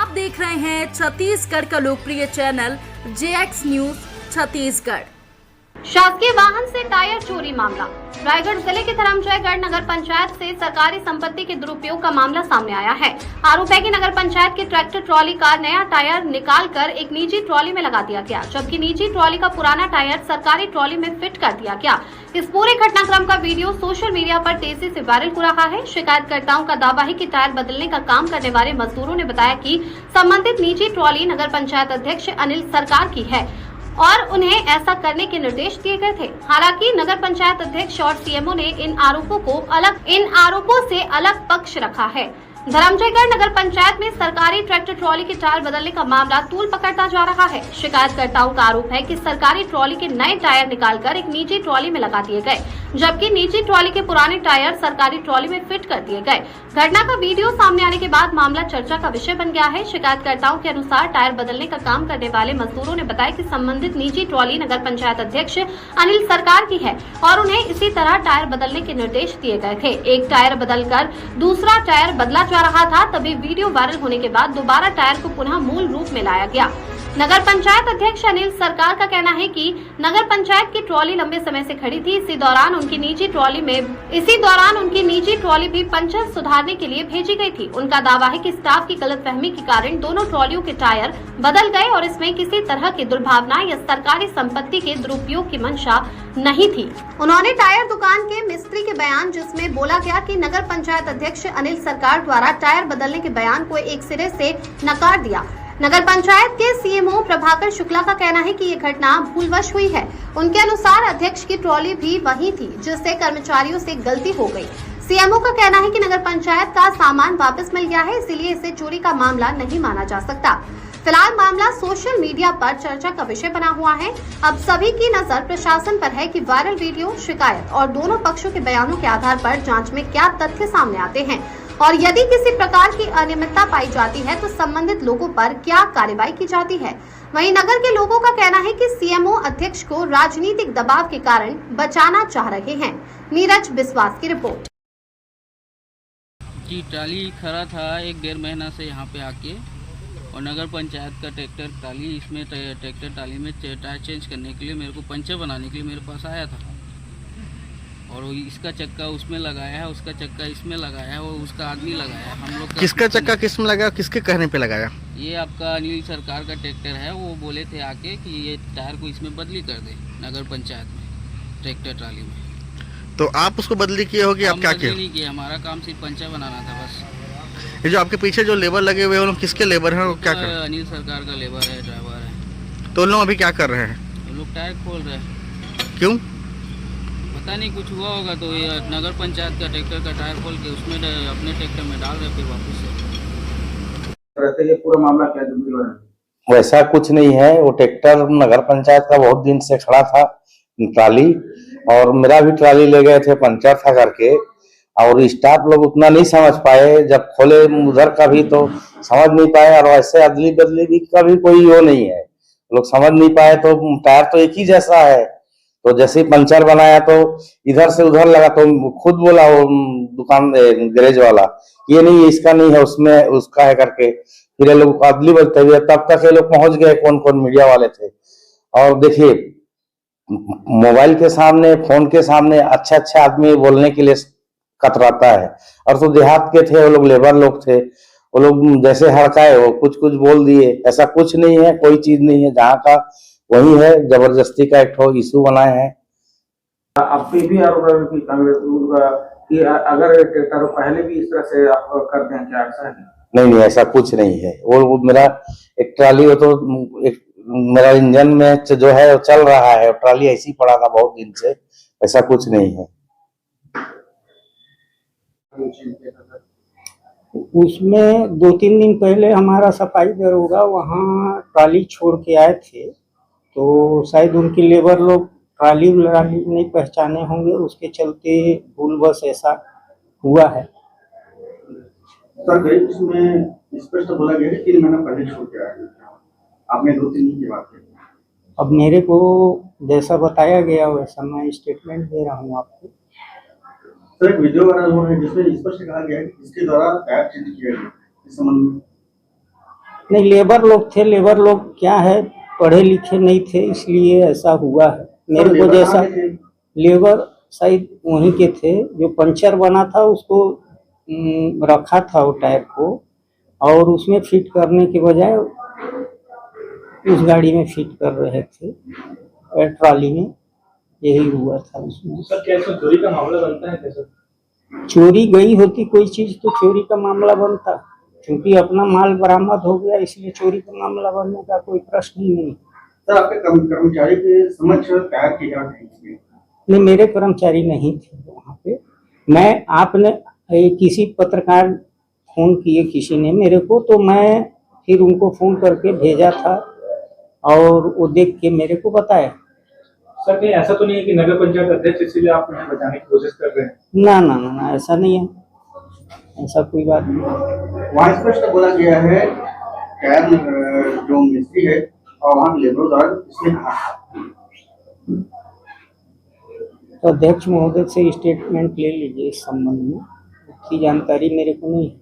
आप देख रहे हैं छत्तीसगढ़ का लोकप्रिय चैनल JX न्यूज छत्तीसगढ़। शासकीय वाहन से टायर चोरी मामला। रायगढ़ जिले के धर्मजयगढ़ नगर पंचायत से सरकारी संपत्ति के दुरुपयोग का मामला सामने आया है। आरोप है कि नगर पंचायत की ट्रैक्टर ट्रॉली का नया टायर निकालकर एक निजी ट्रॉली में लगा दिया गया, जबकि निजी ट्रॉली का पुराना टायर सरकारी ट्रॉली में फिट कर दिया गया। इस पूरे घटनाक्रम का वीडियो सोशल मीडिया पर तेजी से वायरल हो रहा है। शिकायतकर्ताओं का दावा है कि टायर बदलने का काम करने वाले मजदूरों ने बताया कि संबंधित निजी ट्रॉली नगर पंचायत अध्यक्ष अनिल सरकार की है और उन्हें ऐसा करने के निर्देश दिए गए थे। हालांकि नगर पंचायत अध्यक्ष और सीएमओ ने इन आरोपों से अलग पक्ष रखा है। धर्मजयगढ़ नगर पंचायत में सरकारी ट्रैक्टर ट्रॉली के टायर बदलने का मामला तूल पकड़ता जा रहा है। शिकायतकर्ताओं का आरोप है कि सरकारी ट्रॉली के नए टायर निकालकर एक निजी ट्रॉली में लगा दिए गए, जबकि निजी ट्रॉली के पुराने टायर सरकारी ट्रॉली में फिट कर दिए गए। घटना का वीडियो सामने आने के बाद मामला चर्चा का विषय बन गया है। शिकायतकर्ताओं के अनुसार टायर बदलने का काम करने वाले मजदूरों ने बताया कि संबंधित निजी ट्रॉली नगर पंचायत अध्यक्ष अनिल सरकार की है और उन्हें इसी तरह टायर बदलने के निर्देश दिए गए थे। एक टायर बदलकर दूसरा टायर बदला जा रहा था, तभी वीडियो वायरल होने के बाद दोबारा टायर को पुनः मूल रूप में लाया गया। नगर पंचायत अध्यक्ष अनिल सरकार का कहना है कि नगर पंचायत की ट्रॉली लंबे समय से खड़ी थी। इसी दौरान उनकी निजी ट्रॉली भी पंचर सुधारने के लिए भेजी गई थी। उनका दावा है कि स्टाफ की गलतफहमी के कारण दोनों ट्रॉलियों के टायर बदल गए और इसमें किसी तरह की दुर्भावना या सरकारी संपत्ति के दुरुपयोग की मंशा नहीं थी। उन्होंने टायर दुकान के मिस्त्री के बयान, जिसमें बोला गया कि नगर पंचायत अध्यक्ष अनिल सरकार द्वारा टायर बदलने के बयान को एक सिरे से नकार दिया। नगर पंचायत के सीएमओ प्रभाकर शुक्ला का कहना है कि ये घटना भूलवश हुई है। उनके अनुसार अध्यक्ष की ट्रॉली भी वही थी, जिससे कर्मचारियों से गलती हो गई। सीएमओ का कहना है कि नगर पंचायत का सामान वापस मिल गया है, इसलिए इसे चोरी का मामला नहीं माना जा सकता। फिलहाल मामला सोशल मीडिया पर चर्चा का विषय बना हुआ है। अब सभी की नजर प्रशासन पर है कि वायरल वीडियो, शिकायत और दोनों पक्षों के बयानों के आधार पर जांच में क्या तथ्य सामने आते हैं और यदि किसी प्रकार की अनियमितता पाई जाती है तो संबंधित लोगों पर क्या कार्रवाई की जाती है। वहीं नगर के लोगों का कहना है कि सीएमओ अध्यक्ष को राजनीतिक दबाव के कारण बचाना चाह रहे हैं। नीरज बिस्वास की रिपोर्ट। जी, ट्राली खड़ा था 1-1.5 महीना से यहाँ पे आके, और नगर पंचायत का ट्रैक्टर ट्राली, इसमें ट्रैक्टर ट्राली में टायर चेंज करने के लिए मेरे को पंचर बनाने के लिए मेरे पास आया था, और इसका चक्का उसमें लगाया है, उसका चक्का इसमें लगाया है, और उसका आदमी लगाया है। हम लोग किसका चक्का किस में लगाया, किसके कहने पे लगाया? ये आपका अनिल सरकार का ट्रैक्टर है। वो बोले थे आके कि ये टायर को इसमें बदली कर दे नगर पंचायत में, ट्रैक्टर ट्राली में। तो आप उसको बदली किए होगी? आप क्या किए? नहीं किया, हमारा काम सिर्फ पंचर बनाना था बस। ये जो आपके पीछे जो लेबर लगे हुए हैं, वो किसके लेबर हैं? क्या कर? अनिल सरकार का लेबर है, ड्राइवर है। तो उन लोग अभी क्या कर रहे हैं? वो लोग टायर खोल रहे हैं। क्यों? पता नहीं, कुछ हुआ होगा तो ये नगर पंचायत का ट्रैक्टर का टायर खोल के उसमें अपने ट्रैक्टर में डाल रहे, फिर वापस से। ये पूरा मामला क्या है? वैसा कुछ नहीं है। वो ट्रैक्टर नगर पंचायत का बहुत दिन से खड़ा था ट्राली, और मेरा भी ट्राली ले गए थे पंचर था करके, और स्टाफ लोग उतना नहीं समझ पाए। जब खोले उधर का भी तो समझ नहीं पाए, और वैसे अदली बदली भी का भी कोई वो नहीं है, लोग समझ नहीं पाए। तो टायर तो एक ही जैसा है, तो जैसे ही पंचर बनाया तो इधर से उधर लगा, तो खुद बोला वो दुकान गैरेज वाला, ये नहीं इसका नहीं है, उसमें उसका है करके। फिर ये लोग अदली बदलते हुए तब तक ये लोग पहुंच गए, कौन कौन मीडिया वाले थे। और देखिए, मोबाइल के सामने, फोन के सामने अच्छा आदमी बोलने के लिए कतराता है, और तो देहात के थे वो लोग, लेबर लोग थे, वो लोग जैसे हड़काए वो कुछ बोल दिए। ऐसा कुछ नहीं है, कोई चीज नहीं है, जहाँ का वही है। जबरदस्ती का एक ठो इशू बनाए हैं। आप भी आरोप कि अगर ट्रैक्टर पहले भी इस तरह से आप करते हैं, क्या ऐसा है? नहीं, ऐसा कुछ नहीं है। वो मेरा एक ट्राली, वो तो एक मेरा इंजन में जो है वो चल रहा है, ट्राली ऐसी पड़ा था बहुत दिन से, ऐसा कुछ नहीं है। उसमें 2-3 दिन पहले हमारा सफाई दरोगा वहाँ ट्राली छोड़ के आए थे, तो शायद उनकी लेबर लोग ट्राली नहीं पहचाने होंगे, उसके चलते भूलवश ऐसा हुआ है। सर, इसमें स्पष्ट बोला गया है 3 महीना पहले छोड़ के आए, आपने 2-3 दिन की बात की। अब मेरे को जैसा बताया गया वैसा मैं स्टेटमेंट दे रहा हूँ आपको। सर, एक वीडियो वायरल हुआ है जिसमें स्पष्ट कहा गया है कि इसके द्वारा टायर चेंज किया गया, इस संबंध में नहीं, लेबर लोग थे। लेबर लोग क्या है, पढ़े लिखे नहीं थे, इसलिए ऐसा हुआ है। मेरे को लेबर जैसा कहाँ के थे? लेबर शायद वहीं के थे। जो पंचर बना था उसको रखा था वो टायर को, और उसमें फिट करने के बजाय उस गाड़ी में फिट कर रहे थे, ट्रॉली में। यही हुआ था उसमें। सर क्या इसमें चोरी का मामला बनता है क्या सर? चोरी गई होती कोई चीज तो चोरी का मामला बनता, क्योंकि अपना माल बरामद हो गया, इसलिए चोरी का मामला बनने का कोई प्रश्न ही नहीं। सर आपके कर्मचारी के समक्ष टायर की जांच की? नहीं, मेरे कर्मचारी नहीं थे वहाँ पे। मैं आपने किसी पत्रकार फोन किए किसी ने मेरे को, तो मैं फिर उनको फोन करके भेजा था, और वो देख के मेरे को बताया। सर कहीं ऐसा तो नहीं है कि नगर पंचायत अध्यक्ष इसीलिए आप उन्हें बचाने की कोशिश कर रहे हैं? ना ना ना ना, ऐसा नहीं है, ऐसा कोई बात नहीं। वहाँ स्पष्ट बोला गया है टायर जो मिस्त्री है और वहाँ के लेबर द्वारा इसने कहा। तो अध्यक्ष महोदय से स्टेटमेंट ले लीजिए इस संबंध में, उसकी जानकारी मेरे को नहीं है।